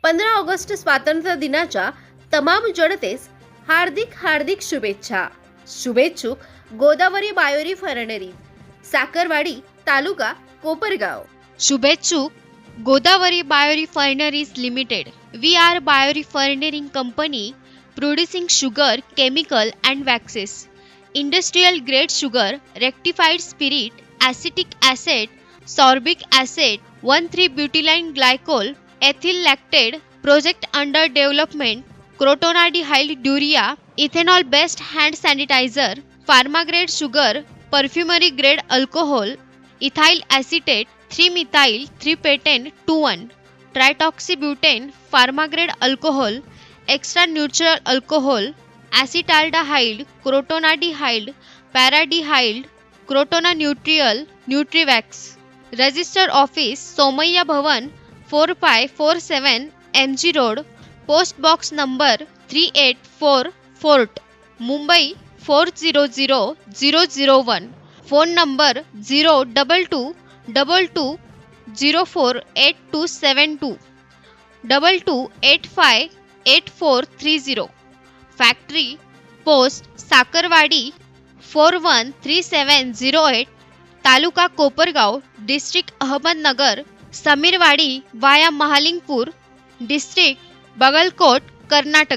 15 August स्वातंत्र्य दिनाच्या तमाम जनतेस हार्दिक हार्दिक शुभेच्छा. शुभेच्छुक गोदावरी बायोरी फर्नेरी, साखरवाडी, तालुका कोपरगाव. शुभेच्छुक Godavari Biorefineries Limited. We are biorefining company producing sugar, chemical and waxes, industrial grade sugar, rectified spirit, acetic acid, sorbic acid, 1,3-butylene glycol, ethyl lactate, project under development, crotonadihyl urea, ethanol based hand sanitizer, pharma grade sugar, perfumery grade alcohol, ethyl acetate, 3-methyl 3-pentan 2,1, tritoxybutane, pharma grade alcohol, extra neutral alcohol, acetaldehyde, crotonadihyde, paradehyde, crotonanutrial, Nutrivax. Register office Somaiya Bhavan 4547 MG Road, post box number 384 Fort, Mumbai 400001. Phone number 02222048272 22858430. Factory Post Sakarwadi 413708, taluka Kopargaon, district Ahmednagar. समीरवाडी वाया Mahalingpur, district Bagalkot, Karnataka.